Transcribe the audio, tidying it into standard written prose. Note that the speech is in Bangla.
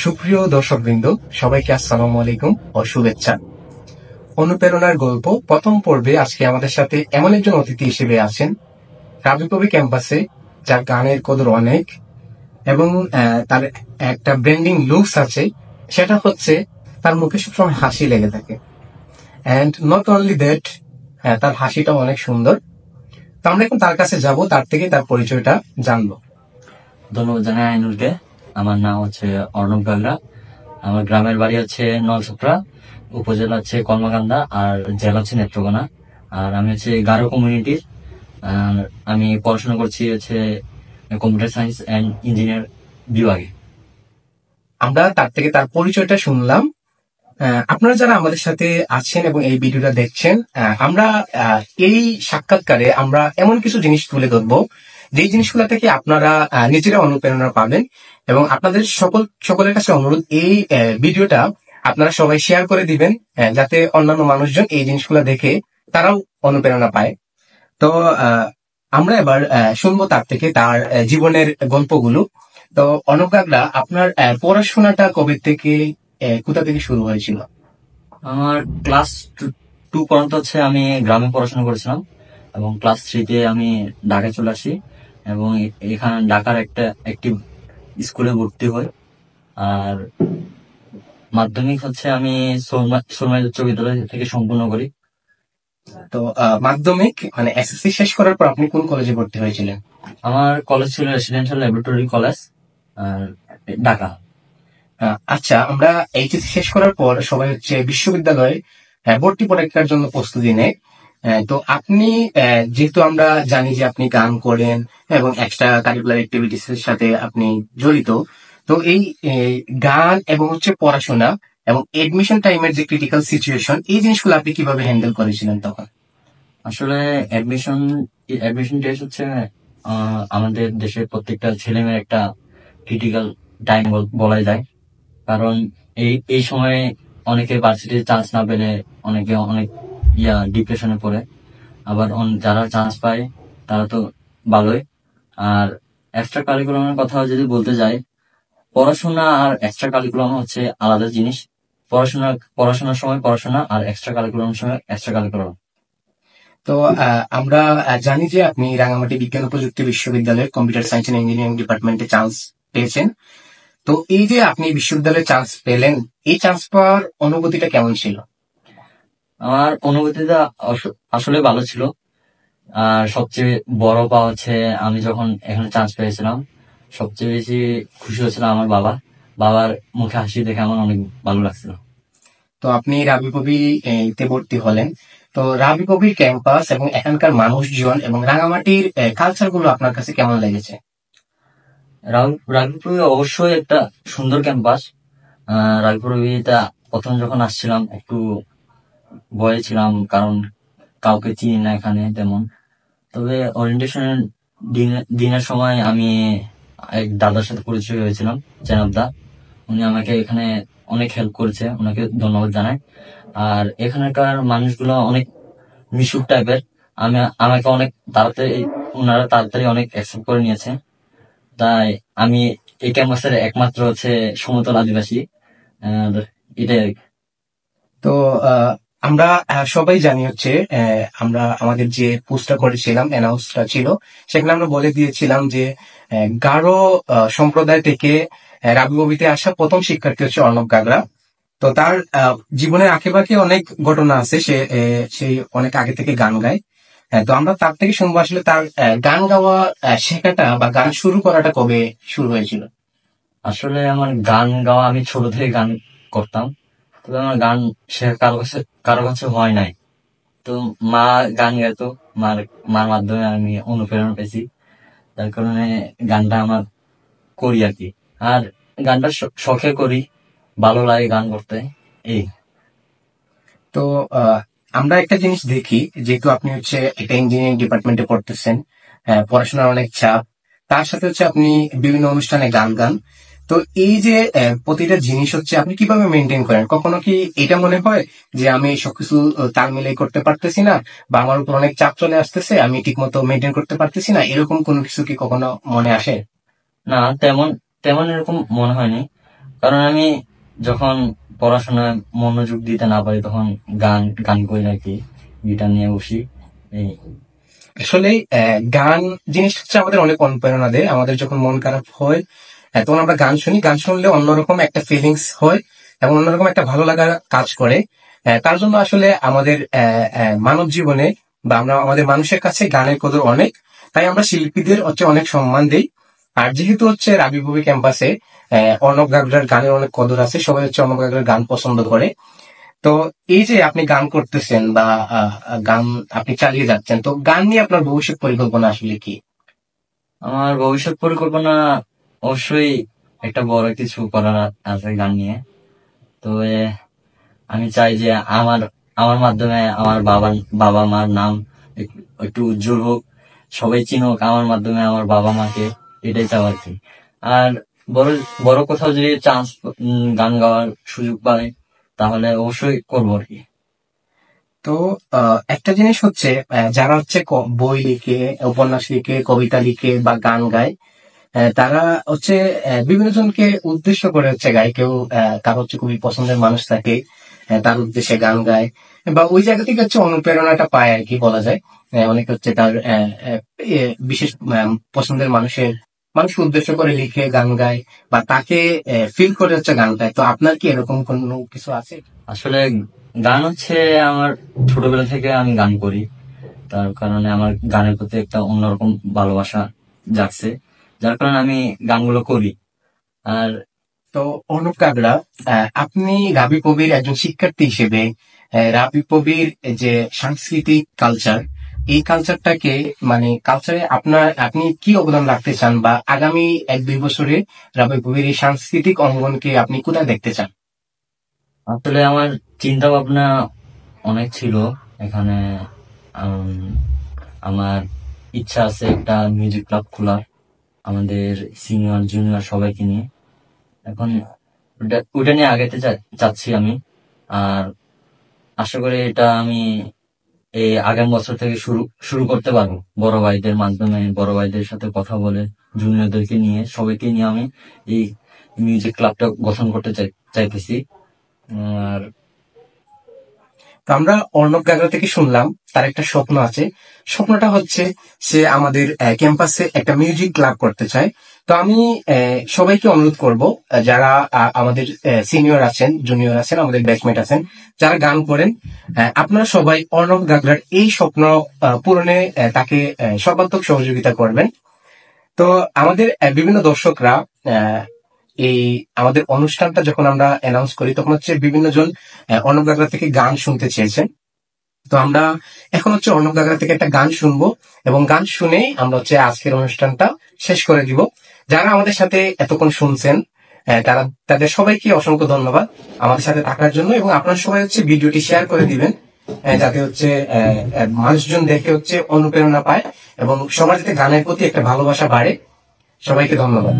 সুপ্রিয় দর্শকবৃন্দ, সবাইকে আসসালামু আলাইকুম ও শুভেচ্ছা। অনুপ্রেরণার গল্প প্রথম পর্বে আজকে আমাদের সাথে এমন একজন অতিথি হিসেবে আছেন রাবিকবি ক্যাম্পাসে, যার গানের কদর অনেক এবং তার একটা ব্র্যান্ডিং লুকস আছে। সেটা হচ্ছে তার মুখে সবসময় হাসি লেগে থাকে। অ্যান্ড নট অনলি দ্যাট, তার হাসিটা অনেক সুন্দর। তো আমরা এখন তার কাছে যাব, তার থেকে তার পরিচয়টা জানবো। ধন্যবাদ জানাই আইনুলকে। আমার নাম হচ্ছে অর্ণব গাগরা। আমার গ্রামের বাড়ি হচ্ছে নলছপরা, উপজেলা হচ্ছে কলমাকান্দা, আর জেলা হচ্ছে নেত্রকোনা। আর আমি হচ্ছে গারো কমিউনিটির। আর আমি পড়াশোনা করছি হচ্ছে কম্পিউটার সায়েন্স অ্যান্ড ইঞ্জিনিয়ার বিভাগে। আমরা তার থেকে তার পরিচয়টা শুনলাম। আপনারা যারা আমাদের সাথে আছেন এবং এই ভিডিওটা দেখছেন, আমরা এই সাক্ষাৎকারে আমরা এমন কিছু জিনিস তুলে ধরবো যেই জিনিসগুলো থেকে আপনারা নিজেরা অনুপ্রেরণা পাবেন। এবং আপনাদের সকলের কাছে অনুরোধ, এই ভিডিওটা আপনারা সবাই শেয়ার করে দিবেন, যাতে অন্যান্য মানুষজন এই জিনিসগুলো দেখে তারাও অনুপ্রেরণা পায়। তো আমরা এবার শুনবো তার থেকে তার জীবনের গল্পগুলো। তো অর্ণব কাকড়া, আপনার পড়াশোনাটা কবে থেকে, কোথা থেকে শুরু হয়েছিল? আমার ক্লাস 2 পর্যন্ত হচ্ছে আমি গ্রামে পড়াশোনা করেছিলাম, এবং ক্লাস 3-তে আমি ঢাকায় চলে আসি এবং এখানে ঢাকার একটি স্কুলে ভর্তি হই। আর মাধ্যমিক হচ্ছে আমি সুরমা উচ্চ বিদ্যালয় থেকে সম্পূর্ণ করি। তো মাধ্যমিক মানে এসএসসি শেষ করার পর আপনি কোন কলেজে ভর্তি হয়েছিলেন? আমার কলেজ ছিল রেসিডেন্সিয়াল ল্যাবরেটরি কলেজ, ঢাকা। আচ্ছা, আমরা এইচএসসি শেষ করার পর সবাই হচ্ছে বিশ্ববিদ্যালয়ে ভর্তি পরীক্ষার জন্য প্রস্তুতি নেয়। তো আপনি, যেহেতু আমরা জানি যে আপনি গান করেন এবং এক্সট্রা কারিকুলার অ্যাক্টিভিটিস এর সাথে আপনি জড়িত, তো এই গান এবং হচ্ছে পড়াশোনা এবং এডমিশন টাইমের যে ক্রিটিক্যাল সিচুয়েশন, এই জিনিসগুলো আপনি কিভাবে হ্যান্ডেল করেছিলেন তখন? আসলে অ্যাডমিশন টেস্ট হচ্ছে আমাদের দেশের প্রত্যেকটা ছেলে মেয়ের একটা ক্রিটিক্যাল টাইম বলা যায়। কারণ এই সময়ে অনেকে ভার্সিটির চান্স না পেলে অনেকে অনেক ডিপ্রেশনে পড়ে। আবার যারা চান্স পায় তারা তো ভালোই। আর এক্সট্রা কারিকুলামের কথা যদি বলতে যাই, পড়াশোনা আর এক্সট্রা কারিকুলাম হচ্ছে আলাদা জিনিস। পড়াশোনার সময় পড়াশোনা, আর এক্সট্রা কারিকুলামের সময় এক্সট্রা কারিকুলাম। তো আমরা জানি যে আপনি রাঙামাটি বিজ্ঞান ও প্রযুক্তি বিশ্ববিদ্যালয়ের কম্পিউটার সায়েন্স এন্ড ইঞ্জিনিয়ারিং ডিপার্টমেন্টে চান্স পেয়েছেন। তো এই যে আপনি বিশ্ববিদ্যালয়ে চান্স পেলেন, এই চান্স পাওয়ার অনুভূতিটা কেমন ছিল? আমার অনুভূতিটা আসলে ভালো ছিল। আর সবচেয়ে বড় পাওয়া হচ্ছে, আমি যখন এখানে চান্স পেয়েছিলাম, সবচেয়ে বেশি খুশি হয়েছিল আমার বাবার মুখে হাসি দেখে আমার অনেক ভালো লাগছিল। তো আপনি রাবিকবি তে ভর্তি হলেন। তো রাবিকবির ক্যাম্পাস এবং এখানকার মানুষজন এবং রাঙামাটির কালচার গুলো আপনার কাছে কেমন লেগেছে? রাগপুর অবশ্যই একটা সুন্দর ক্যাম্পাস। রাগপুরটা প্রথম যখন আসছিলাম একটু ভয়ে ছিলাম, কারণ কাউকে চিনি না এখানে তেমন। তবে ওরিয়েন্টেশনের দিনের সময় আমি এক দাদার সাথে পরিচয় হয়েছিলাম, জেনাবদা। উনি আমাকে এখানে অনেক হেল্প করেছে, ওনাকে ধন্যবাদ জানাই। আর এখানকার মানুষগুলো অনেক মিশুক টাইপের। আমাকে অনেক ওনারা তাড়াতাড়ি অনেক অ্যাকসেপ্ট করে নিয়েছে। তাই আমি এই ক্যাম্পাসের একমাত্র হচ্ছে সমতল আদিবাসী। এটাই। তো আমরা সবাই জানি হচ্ছে, আমরা আমাদের যে পোস্টটা করেছিলাম, অ্যানাউন্সটা ছিল, সেখানে আমরা বলে দিয়েছিলাম যে গারো সম্প্রদায় থেকে রাবিকবিতে আসা প্রথম শিক্ষার্থী হচ্ছে অর্ণব গাগরা। তো তার জীবনের আঁকেবাঁকে অনেক ঘটনা আছে, সে অনেক আগে থেকে গান গায়। তো আমরা তার থেকে শুনবো আসলে তার গান গাওয়া শেখাটা বা গান শুরু করাটা কবে শুরু হয়েছিল। আসলে আমার গান গাওয়া, আমি ছোট থেকে গান করতাম, তবে আমার গান শেখা কারো কাছে হয় নাই। তো মা গান গাইতো, মার মাধ্যমে আমি অনুপ্রেরণা পেয়েছি, যার কারণে গানটা আমার করি আর কি। আর গানটা শখে করি, ভালো লাগে গান করতে, এই। তো আমরা একটা জিনিস দেখি, যেহেতু আপনি হচ্ছে একটা ইঞ্জিনিয়ারিং ডিপার্টমেন্টে পড়তেছেন, পড়াশোনার অনেক চাপ, তার সাথে হচ্ছে আপনি বিভিন্ন অনুষ্ঠানে গান গান। তো এই যে প্রতিটা জিনিস হচ্ছে আপনি কিভাবে মেনটেন করেন? কখনো কি এটা মনে হয় যে আমি সবকিছু তাল মিলাই করতে পারতেছি না, বা আমার উপর অনেক চাপ চলে আসতেছে, আমি ঠিক মতো মেনটেন করতে পারতেছি না, এরকম কোনো কিছু কি কখনো মনে আসে? না, তেমন তেমন এরকম মনে হয়নি। কারণ আমি যখন পড়াশোনায় মনোযোগ দিতে না পারি তখন গান গান করি আর কি, গিটার নিয়ে বসি এই। আসলে গান জিনিসটা হচ্ছে আমাদের অনেক অনুপ্রেরণা দেয়। আমাদের যখন মন খারাপ হয় তখন আমরা গান শুনি, গান শুনলে অন্যরকম একটা ফিলিংস হয় এবং অন্যরকম একটা ভালো লাগা কাজ করে। তার জন্য আসলে আমাদের মানব জীবনে বা আমরা আমাদের মানুষের কাছে গানের কদর অনেক, তাই আমরা শিল্পীদের হচ্ছে অনেক সম্মান দিই। আর যেহেতু হচ্ছে রাবিবুবি ক্যাম্পাসে অর্ণব গাগরার গানের অনেক কদর আছে, সবাই হচ্ছে অর্ণব গাগরার গান পছন্দ করে। তো এই যে আপনি গান করতেছেন বা গান আপনি চালিয়ে যাচ্ছেন, তো গান নিয়ে আপনার ভবিষ্যৎ পরিকল্পনা আসলে কি? আমার ভবিষ্যৎ পরিকল্পনা অবশ্যই একটা বড় কিছু করার আছে গান নিয়ে। তো আমি চাই যে আমার আমার মাধ্যমে আমার বাবা মার নাম একটু উজ্জ্বল হোক, সবাই চিনুক আমার মাধ্যমে আমার বাবা মাকে, এটাই চাও আর কি। আর বড় বড় কোথাও যদি চান্স, গান গাওয়ার সুযোগ পাই তাহলে অবশ্যই করবো আর কি। তো একটা জিনিস হচ্ছে যারা হচ্ছে বই লিখে, উপন্যাস লিখে, কবিতা লিখে বা গান গায়, তারা হচ্ছে বিভিন্ন জনকে উদ্দেশ্য করে হচ্ছে গায়। কেউ তার হচ্ছে খুবই পছন্দের মানুষ থাকে, তার উদ্দেশ্যে গান গায় বা ওই জায়গা থেকে হচ্ছে অনুপ্রেরণাটা পায় আর কি বলা যায়। অনেকে হচ্ছে তার বিশেষ পছন্দের মানুষকে উদ্দেশ্য করে লিখে গান গায় বা তাকে ফিল করে হচ্ছে গান গায়। তো আপনার কি এরকম কোনো কিছু আছে? আসলে গান হচ্ছে আমার ছোটবেলা থেকে আমি গান করি, তার কারণে আমার গানের প্রতি একটা অন্যরকম ভালোবাসা জাগছে, যার কারণে আমি গানগুলো করি। আর তো অনুপ কাবরা, আপনি রাবি কবির একজন শিক্ষার্থী হিসেবে রাবি কবির যে সাংস্কৃতিক কালচার, এই কালচারটাকে মানে কালচারে আপনি কি অবদান রাখতে চান বা আগামী 1-2 বছরে রাবি কবির এই সাংস্কৃতিক অঙ্গনকে আপনি কোথায় দেখতে চান? আসলে আমার চিন্তা ভাবনা অনেক ছিল এখানে। উম, আমার ইচ্ছা আছে একটা মিউজিক ক্লাব খোলার, আমাদের সিনিয়র জুনিয়র সবাইকে নিয়ে। এখন ওটা নিয়ে আগাতে চাচ্ছি আমি। আর আশা করি এটা আমি এই আগামী বছর থেকে শুরু শুরু করতে পারবো, বড় ভাইদের মাধ্যমে, বড় ভাইদের সাথে কথা বলে, জুনিয়রদেরকে নিয়ে, সবাইকে নিয়ে আমি এই মিউজিক ক্লাবটা গঠন করতে চাইতেছি। আর তো আমরা অর্ণব গাগরা থেকে শুনলাম তার একটা স্বপ্ন আছে। স্বপ্নটা হচ্ছে সে আমাদের ক্যাম্পাসে একটা মিউজিক ক্লাব করতে চায়। তো আমি সবাইকে অনুরোধ করব, যারা আমাদের সিনিয়র আছেন, জুনিয়র আছেন, আমাদের ব্যাচমেট আছেন, যারা গান করেন, আপনারা সবাই অর্ণব গাগরার এই স্বপ্ন পূরণে তাকে সর্বাত্মক সহযোগিতা করবেন। তো আমাদের বিভিন্ন দর্শকরা আহ, এই আমাদের অনুষ্ঠানটা যখন আমরা অ্যানাউন্স করি তখন হচ্ছে বিভিন্ন জন অর্ণব গাগরা থেকে গান শুনতে চেয়েছেন। তো আমরা এখন হচ্ছে অর্ণব গাগরা থেকে একটা গান শুনবো এবং গান শুনে আমরা হচ্ছে আজকের অনুষ্ঠানটা শেষ করে দিব। যারা আমাদের সাথে এতক্ষণ শুনছেন, তাদের সবাইকে অসংখ্য ধন্যবাদ আমাদের সাথে থাকার জন্য, এবং আপনারা সবাই হচ্ছে ভিডিওটি শেয়ার করে দিবেন যাতে হচ্ছে মানুষজন দেখে হচ্ছে অনুপ্রেরণা পায় এবং সবার যাতে গানের প্রতি একটা ভালোবাসা বাড়ে। সবাইকে ধন্যবাদ।